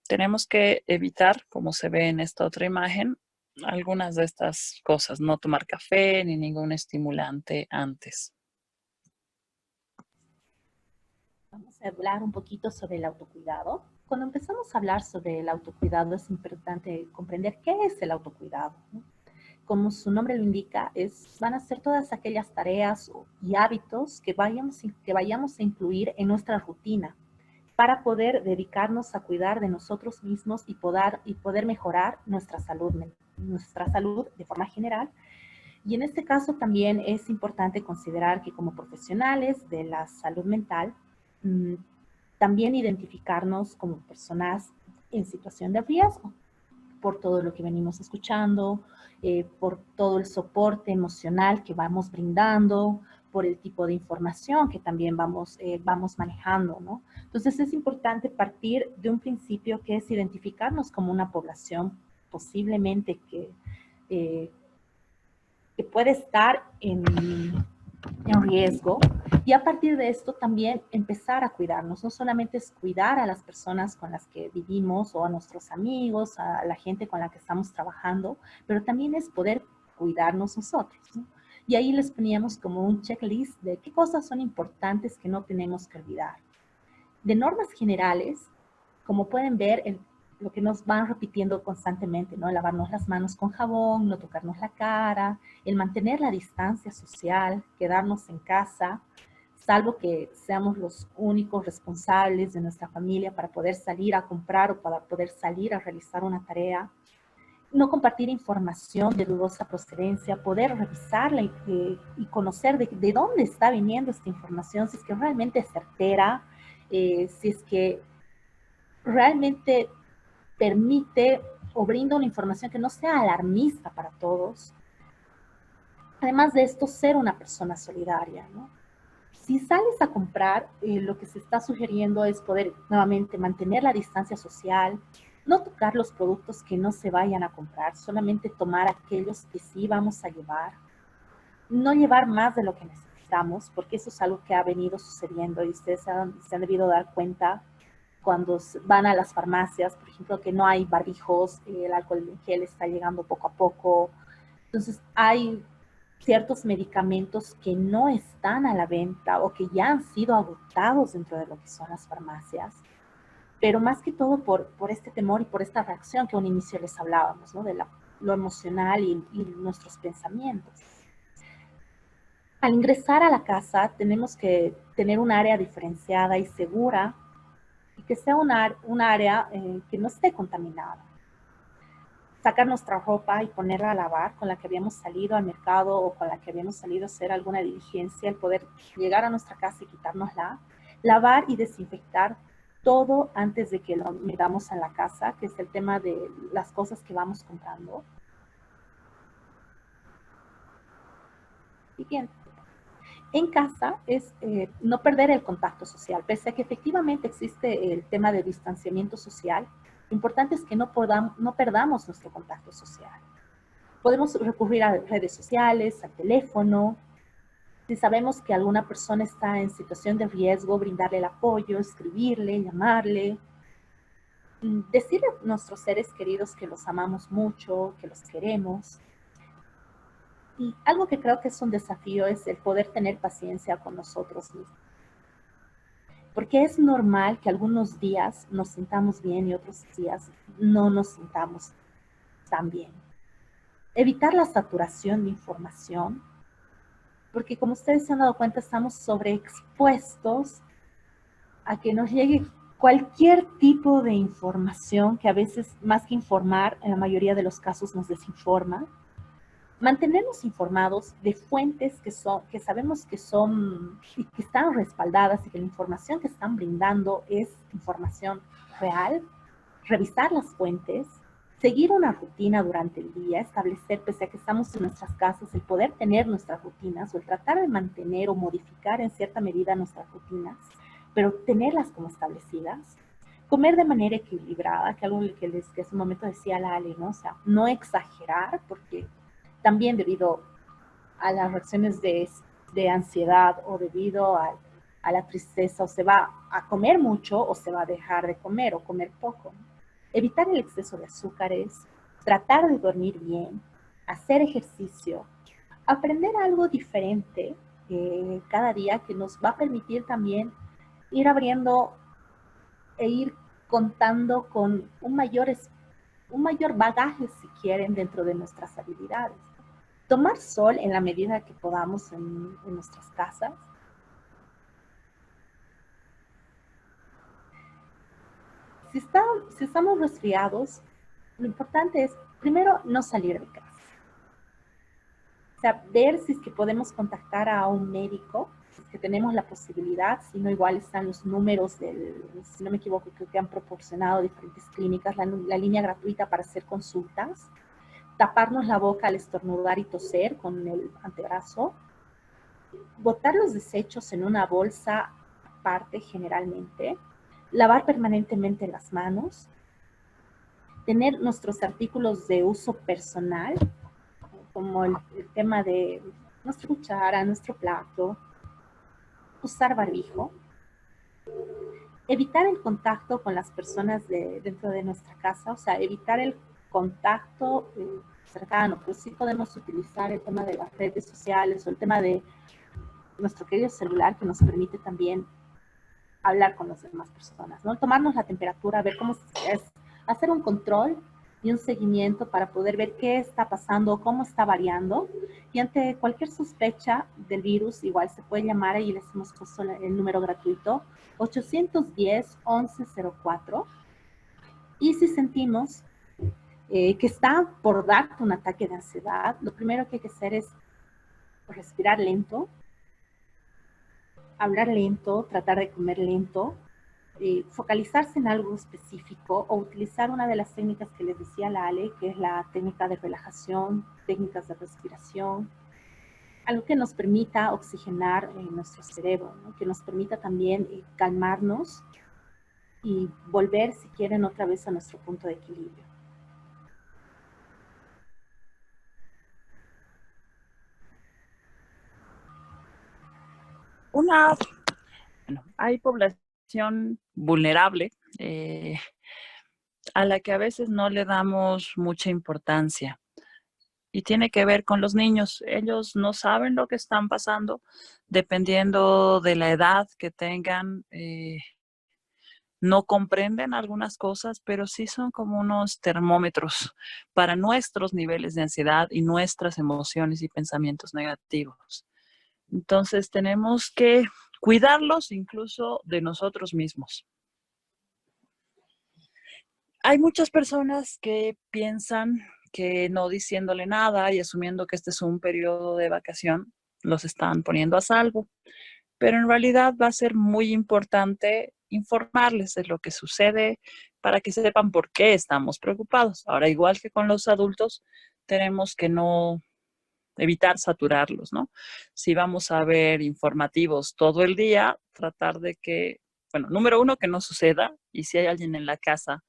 tenemos que evitar, como se ve en esta otra imagen, algunas de estas cosas, no tomar café ni ningún estimulante antes. Vamos a hablar un poquito sobre el autocuidado. Cuando empezamos a hablar sobre el autocuidado es importante comprender qué es el autocuidado, ¿no? Como su nombre lo indica, van a ser todas aquellas tareas y hábitos que vayamos a incluir en nuestra rutina para poder dedicarnos a cuidar de nosotros mismos y poder mejorar nuestra salud de forma general. Y en este caso también es importante considerar que como profesionales de la salud mental, también identificarnos como personas en situación de riesgo. por todo lo que venimos escuchando, por todo el soporte emocional que vamos brindando, por el tipo de información que también vamos manejando, ¿no? Entonces es importante partir de un principio que es identificarnos como una población posiblemente que puede estar en riesgo, y a partir de esto también empezar a cuidarnos. No solamente es cuidar a las personas con las que vivimos o a nuestros amigos, a la gente con la que estamos trabajando, pero también es poder cuidarnos nosotros, ¿no? Y ahí les poníamos como un checklist de qué cosas son importantes que no tenemos que olvidar. De normas generales, como pueden ver, lo que nos van repitiendo constantemente, ¿no? Lavarnos las manos con jabón, no tocarnos la cara, el mantener la distancia social, quedarnos en casa, salvo que seamos los únicos responsables de nuestra familia para poder salir a comprar o para poder salir a realizar una tarea. No compartir información de dudosa procedencia, poder revisarla y conocer de dónde está viniendo esta información, si es que realmente es certera, si es que realmente permite o brinda una información que no sea alarmista para todos. Además de esto, ser una persona solidaria, ¿no? Si sales a comprar, lo que se está sugiriendo es poder nuevamente mantener la distancia social, no tocar los productos que no se vayan a comprar, solamente tomar aquellos que sí vamos a llevar, no llevar más de lo que necesitamos, porque eso es algo que ha venido sucediendo y ustedes se han debido dar cuenta cuando van a las farmacias, por ejemplo, que no hay barbijos, el alcohol en gel está llegando poco a poco. Entonces, hay ciertos medicamentos que no están a la venta o que ya han sido agotados dentro de lo que son las farmacias, pero más que todo por este temor y por esta reacción que a un inicio les hablábamos, ¿no? De lo emocional y nuestros pensamientos. Al ingresar a la casa, tenemos que tener un área diferenciada y segura y que sea un área que no esté contaminada. Sacar nuestra ropa y ponerla a lavar con la que habíamos salido al mercado o con la que habíamos salido a hacer alguna diligencia, el poder llegar a nuestra casa y quitárnosla, lavar y desinfectar todo antes de que lo metamos en la casa, que es el tema de las cosas que vamos comprando. Siguiente. En casa es no perder el contacto social, pese a que efectivamente existe el tema de distanciamiento social. Lo importante es que no perdamos nuestro contacto social. Podemos recurrir a redes sociales, al teléfono. Si sabemos que alguna persona está en situación de riesgo, brindarle el apoyo, escribirle, llamarle, decirle a nuestros seres queridos que los amamos mucho, que los queremos. Y algo que creo que es un desafío es el poder tener paciencia con nosotros mismos. Porque es normal que algunos días nos sintamos bien y otros días no nos sintamos tan bien. Evitar la saturación de información, porque como ustedes se han dado cuenta, estamos sobreexpuestos a que nos llegue cualquier tipo de información que a veces, más que informar, en la mayoría de los casos nos desinforma. Mantenernos informados de fuentes que sabemos que son y que están respaldadas y que la información que están brindando es información real. Revisar las fuentes, seguir una rutina durante el día, establecer, pese a que estamos en nuestras casas, el poder tener nuestras rutinas o el tratar de mantener o modificar en cierta medida nuestras rutinas, pero tenerlas como establecidas. Comer de manera equilibrada, que algo que hace un momento decía la Ale, ¿no? O sea, no exagerar, porque también debido a las reacciones de ansiedad o debido a la tristeza, o se va a comer mucho o se va a dejar de comer o comer poco. Evitar el exceso de azúcares, tratar de dormir bien, hacer ejercicio, aprender algo diferente cada día que nos va a permitir también ir abriendo e ir contando con un mayor bagaje, si quieren, dentro de nuestras habilidades. Tomar sol en la medida que podamos en nuestras casas. Si estamos resfriados, lo importante es, primero, no salir de casa. O sea, ver si es que podemos contactar a un médico, si que tenemos la posibilidad, sino igual están los números si no me equivoco, creo que han proporcionado diferentes clínicas, la línea gratuita para hacer consultas, taparnos la boca al estornudar y toser con el antebrazo, botar los desechos en una bolsa aparte generalmente, lavar permanentemente las manos, tener nuestros artículos de uso personal, como el tema de nuestra cuchara, nuestro plato, usar barbijo, evitar el contacto con las personas dentro de nuestra casa, o sea, evitar el contacto cercano, pues sí podemos utilizar el tema de las redes sociales o el tema de nuestro querido celular que nos permite también hablar con las demás personas, ¿no? Tomarnos la temperatura, ver cómo es, hacer un control y un seguimiento para poder ver qué está pasando, cómo está variando. Y ante cualquier sospecha del virus, igual se puede llamar, ahí les hemos puesto el número gratuito, 810-1104. Y si sentimos que está por darte un ataque de ansiedad, lo primero que hay que hacer es respirar lento, hablar lento, tratar de comer lento, focalizarse en algo específico o utilizar una de las técnicas que les decía la Ale, que es la técnica de relajación, técnicas de respiración, algo que nos permita oxigenar nuestro cerebro, ¿no? Que nos permita también calmarnos y volver, si quieren, otra vez a nuestro punto de equilibrio. Bueno, hay población vulnerable a la que a veces no le damos mucha importancia. Y tiene que ver con los niños. Ellos no saben lo que están pasando, dependiendo de la edad que tengan. No comprenden algunas cosas, pero sí son como unos termómetros para nuestros niveles de ansiedad y nuestras emociones y pensamientos negativos. Entonces tenemos que cuidarlos incluso de nosotros mismos. Hay muchas personas que piensan que no diciéndole nada y asumiendo que este es un periodo de vacación, los están poniendo a salvo. Pero en realidad va a ser muy importante informarles de lo que sucede para que sepan por qué estamos preocupados. Ahora, igual que con los adultos, tenemos que no evitar saturarlos, ¿no? Si vamos a ver informativos todo el día, tratar de que, bueno, número uno, que no suceda, y si hay alguien en la casa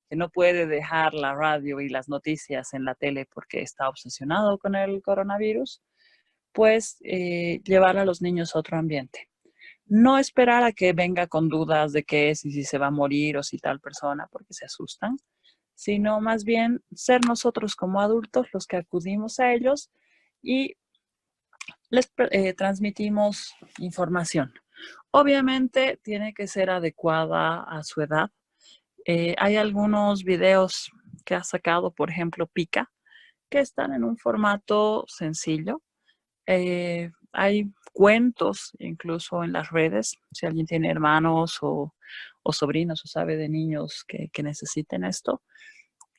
que no puede dejar la radio y las noticias en la tele porque está obsesionado con el coronavirus, pues llevar a los niños a otro ambiente. No esperar a que venga con dudas de qué es y si se va a morir o si tal persona, porque se asustan, sino más bien ser nosotros como adultos los que acudimos a ellos y les transmitimos información. Obviamente tiene que ser adecuada a su edad. Hay algunos videos que ha sacado, por ejemplo, Pica, que están en un formato sencillo. Hay cuentos incluso en las redes, si alguien tiene hermanos o sobrinos o sabe de niños que necesiten esto,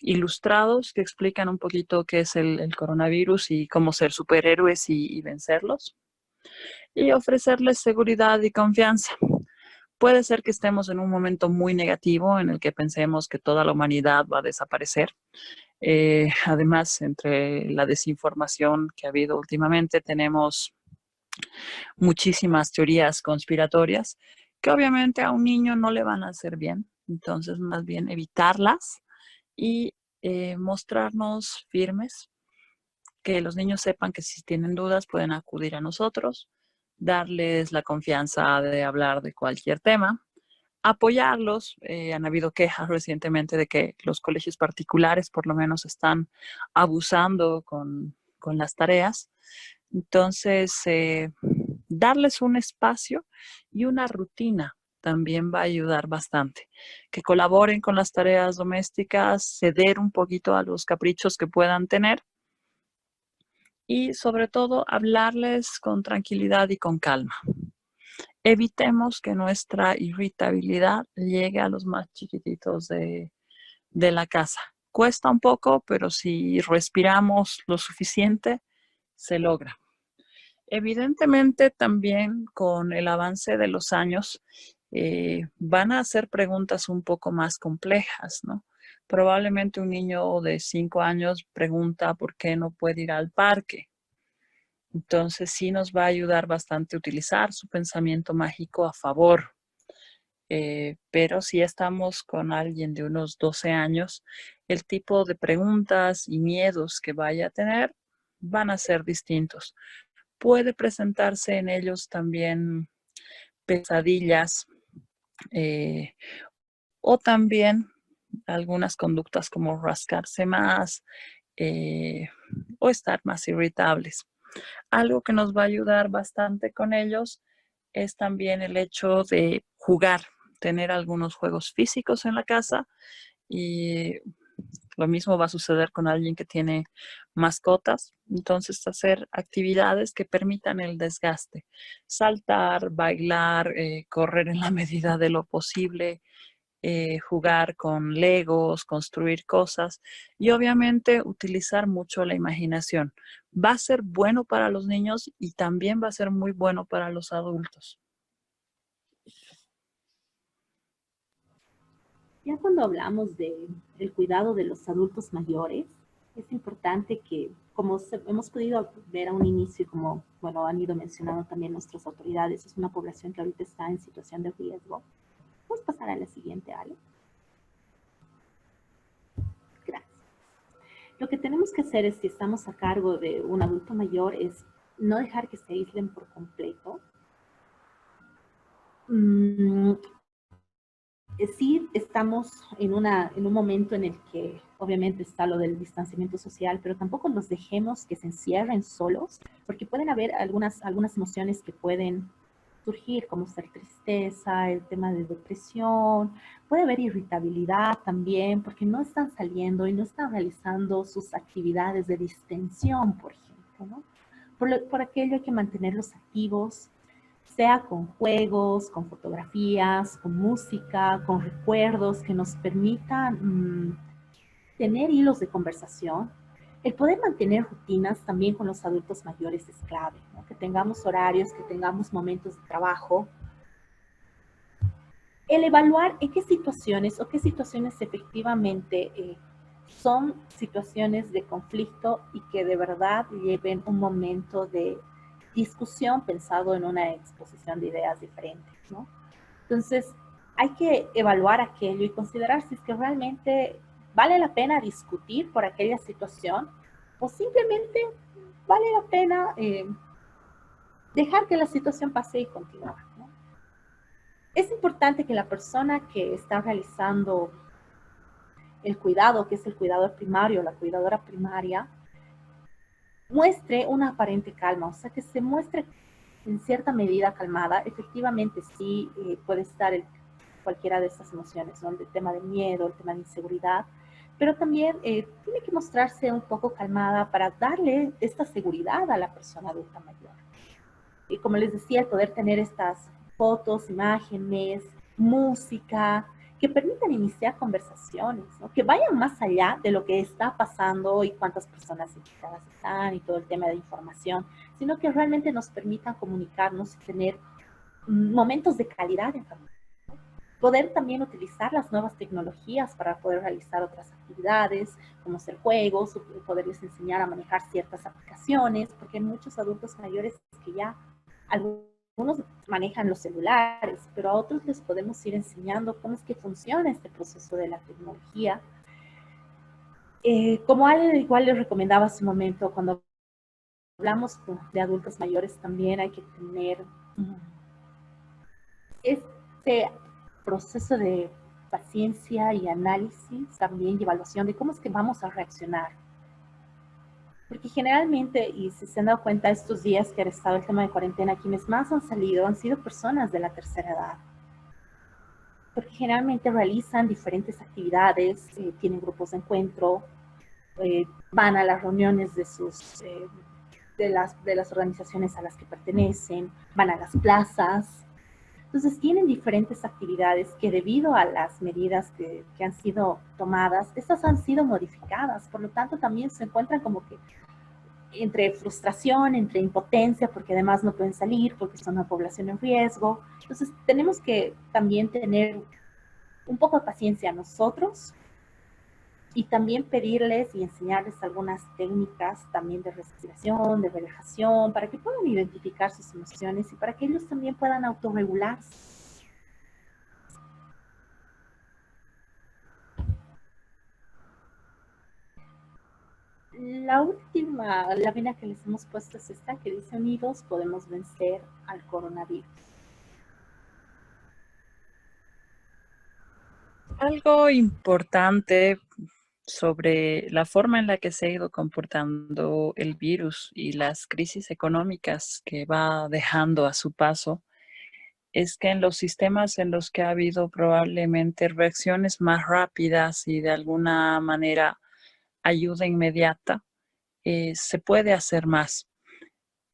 ilustrados que explican un poquito qué es el coronavirus y cómo ser superhéroes y vencerlos, y ofrecerles seguridad y confianza. Puede ser que estemos en un momento muy negativo en el que pensemos que toda la humanidad va a desaparecer. Además, entre la desinformación que ha habido últimamente, tenemos muchísimas teorías conspiratorias que obviamente a un niño no le van a hacer bien. Entonces, más bien evitarlas y mostrarnos firmes, que los niños sepan que si tienen dudas pueden acudir a nosotros, darles la confianza de hablar de cualquier tema, apoyarlos. Han habido quejas recientemente de que los colegios particulares por lo menos están abusando con las tareas. Entonces, darles un espacio y una rutina también va a ayudar bastante. Que colaboren con las tareas domésticas, ceder un poquito a los caprichos que puedan tener y sobre todo hablarles con tranquilidad y con calma. Evitemos que nuestra irritabilidad llegue a los más chiquititos de la casa. Cuesta un poco, pero si respiramos lo suficiente, se logra. Evidentemente también con el avance de los años van a hacer preguntas un poco más complejas, ¿no? Probablemente un niño de 5 años pregunta por qué no puede ir al parque. Entonces sí nos va a ayudar bastante utilizar su pensamiento mágico a favor. Pero si estamos con alguien de unos 12 años, el tipo de preguntas y miedos que vaya a tener van a ser distintos. Puede presentarse en ellos también pesadillas o también algunas conductas como rascarse más o estar más irritables. Algo que nos va a ayudar bastante con ellos es también el hecho de jugar, tener algunos juegos físicos en la casa y lo mismo va a suceder con alguien que tiene mascotas. Entonces, hacer actividades que permitan el desgaste. Saltar, bailar, correr en la medida de lo posible, jugar con legos, construir cosas y obviamente utilizar mucho la imaginación. Va a ser bueno para los niños y también va a ser muy bueno para los adultos. Ya cuando hablamos del cuidado de los adultos mayores, es importante que, como hemos podido ver a un inicio, como bueno, han ido mencionando también nuestras autoridades, es una población que ahorita está en situación de riesgo. Vamos a pasar a la siguiente, Ale. Gracias. Lo que tenemos que hacer es, si estamos a cargo de un adulto mayor, es no dejar que se aíslen por completo. Sí, estamos en un momento en el que obviamente está lo del distanciamiento social, pero tampoco los dejemos que se encierren solos, porque pueden haber algunas emociones que pueden surgir, como ser tristeza, el tema de depresión, puede haber irritabilidad también, porque no están saliendo y no están realizando sus actividades de distensión, por ejemplo, ¿no? Por aquello hay que mantenerlos activos, sea con juegos, con fotografías, con música, con recuerdos que nos permitan tener hilos de conversación. El poder mantener rutinas también con los adultos mayores es clave, ¿no? Que tengamos horarios, que tengamos momentos de trabajo. El evaluar en qué situaciones o qué situaciones efectivamente son situaciones de conflicto y que de verdad lleven un momento de discusión pensado en una exposición de ideas diferentes, ¿no? Entonces, hay que evaluar aquello y considerar si es que realmente vale la pena discutir por aquella situación o simplemente vale la pena dejar que la situación pase y continuar, ¿no? Es importante que la persona que está realizando el cuidado, que es el cuidador primario, la cuidadora primaria, muestre una aparente calma, o sea, que se muestre en cierta medida calmada. Efectivamente, sí puede estar cualquiera de estas emociones, ¿no? El tema de miedo, el tema de inseguridad, pero también tiene que mostrarse un poco calmada para darle esta seguridad a la persona adulta mayor. Y como les decía, el poder tener estas fotos, imágenes, música, que permitan iniciar conversaciones, ¿no? Que vayan más allá de lo que está pasando y cuántas personas infectadas están y todo el tema de información, sino que realmente nos permitan comunicarnos y tener momentos de calidad en familia. Poder también utilizar las nuevas tecnologías para poder realizar otras actividades, como hacer juegos, poderles enseñar a manejar ciertas aplicaciones, porque hay muchos adultos mayores que ya algunos manejan los celulares, pero a otros les podemos ir enseñando cómo es que funciona este proceso de la tecnología. Como Ale igual les recomendaba hace un momento, cuando hablamos de adultos mayores también hay que tener este proceso de paciencia y análisis también y evaluación de cómo es que vamos a reaccionar. Porque generalmente, y si se han dado cuenta estos días que ha estado el tema de cuarentena, quienes más han salido han sido personas de la tercera edad. Porque generalmente realizan diferentes actividades, tienen grupos de encuentro, van a las reuniones de las organizaciones a las que pertenecen, van a las plazas. Entonces tienen diferentes actividades que debido a las medidas que han sido tomadas, estas han sido modificadas. Por lo tanto, también se encuentran como que entre frustración, entre impotencia, porque además no pueden salir, porque son una población en riesgo. Entonces tenemos que también tener un poco de paciencia nosotros y también pedirles y enseñarles algunas técnicas también de respiración, de relajación, para que puedan identificar sus emociones y para que ellos también puedan autorregularse. La última lámina que les hemos puesto es esta, que dice: unidos podemos vencer al coronavirus. Algo importante sobre la forma en la que se ha ido comportando el virus y las crisis económicas que va dejando a su paso es que en los sistemas en los que ha habido probablemente reacciones más rápidas y de alguna manera ayuda inmediata, se puede hacer más.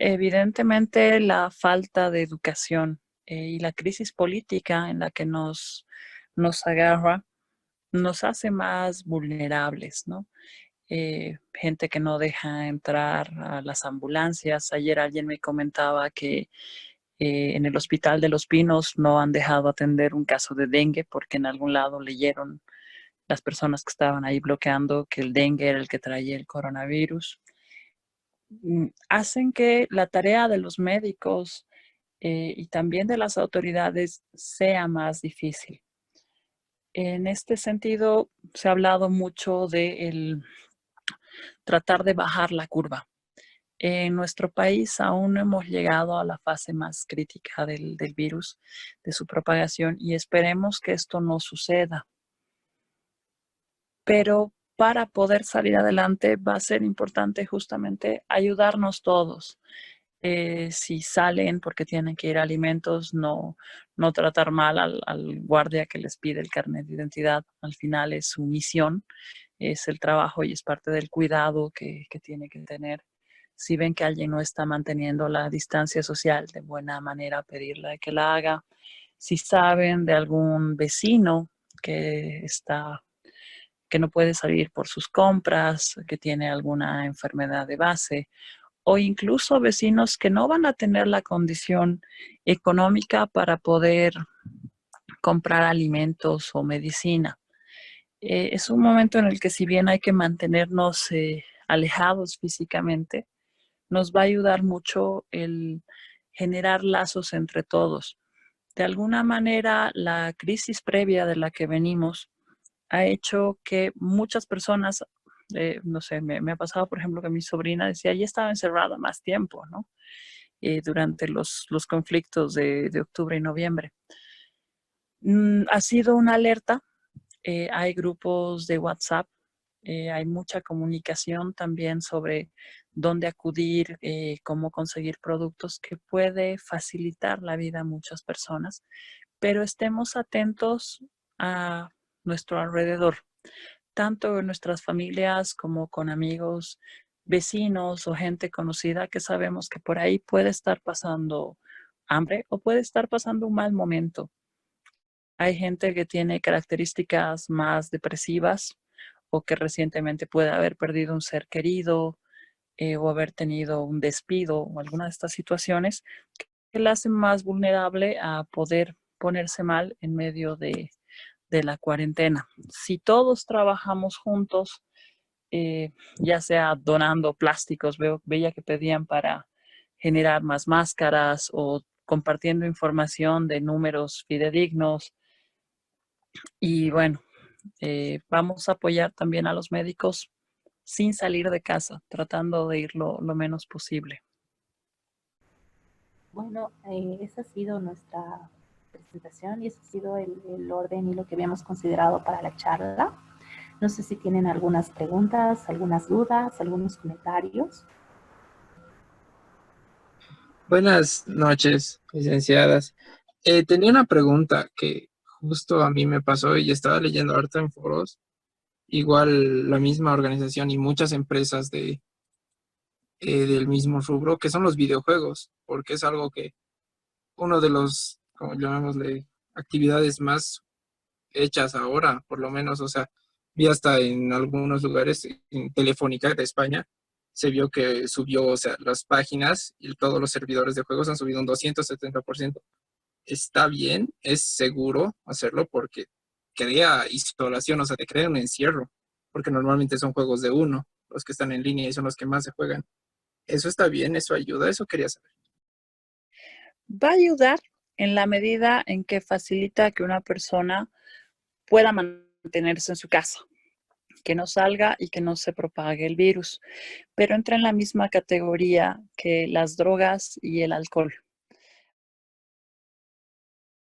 Evidentemente, la falta de educación y la crisis política en la que nos agarra nos hace más vulnerables, ¿no? Gente que no deja entrar a las ambulancias. Ayer alguien me comentaba que en el Hospital de Los Pinos no han dejado atender un caso de dengue porque en algún lado leyeron las personas que estaban ahí bloqueando que el dengue era el que traía el coronavirus. Hacen que la tarea de los médicos y también de las autoridades sea más difícil. En este sentido, se ha hablado mucho de tratar de bajar la curva. En nuestro país aún no hemos llegado a la fase más crítica del virus, de su propagación, y esperemos que esto no suceda. Pero para poder salir adelante va a ser importante justamente ayudarnos todos. Si salen porque tienen que ir a alimentos, no tratar mal al guardia que les pide el carnet de identidad. Al final es su misión, es el trabajo y es parte del cuidado que tiene que tener. Si ven que alguien no está manteniendo la distancia social, de buena manera pedirle que la haga. Si saben de algún vecino que no puede salir por sus compras, que tiene alguna enfermedad de base, o incluso vecinos que no van a tener la condición económica para poder comprar alimentos o medicina. Es un momento en el que, si bien hay que mantenernos alejados físicamente, nos va a ayudar mucho el generar lazos entre todos. De alguna manera, la crisis previa de la que venimos ha hecho que muchas personas, no sé, me ha pasado, por ejemplo, que mi sobrina decía, ya estaba encerrada más tiempo, ¿no? Durante los conflictos de octubre y noviembre. Ha sido una alerta. Hay grupos de WhatsApp, hay mucha comunicación también sobre dónde acudir, cómo conseguir productos, que puede facilitar la vida a muchas personas, pero estemos atentos a nuestro alrededor, tanto en nuestras familias como con amigos, vecinos o gente conocida que sabemos que por ahí puede estar pasando hambre o puede estar pasando un mal momento. Hay gente que tiene características más depresivas o que recientemente puede haber perdido un ser querido o haber tenido un despido o alguna de estas situaciones que la hacen más vulnerable a poder ponerse mal en medio de la cuarentena. Si todos trabajamos juntos, ya sea donando plásticos, veía que pedían para generar más máscaras, o compartiendo información de números fidedignos. Y bueno, vamos a apoyar también a los médicos sin salir de casa, tratando de ir lo menos posible. Bueno, esa ha sido nuestra presentación y ese ha sido el orden y lo que habíamos considerado para la charla. No sé si tienen algunas preguntas, algunas dudas, algunos comentarios. Buenas noches, licenciadas. Tenía una pregunta que justo a mí me pasó y estaba leyendo harto en foros. Igual la misma organización y muchas empresas del mismo rubro, que son los videojuegos, porque es algo que uno de los, como llamémosle, actividades más hechas ahora, por lo menos. O sea, vi hasta en algunos lugares, en Telefónica de España, se vio que subió, o sea, las páginas y todos los servidores de juegos han subido un 270%. Está bien, es seguro hacerlo porque crea isolación, o sea, te crea un encierro, porque normalmente son juegos de uno, los que están en línea y son los que más se juegan. Eso está bien, eso ayuda, eso quería saber. Va a ayudar en la medida en que facilita que una persona pueda mantenerse en su casa, que no salga y que no se propague el virus, pero entra en la misma categoría que las drogas y el alcohol.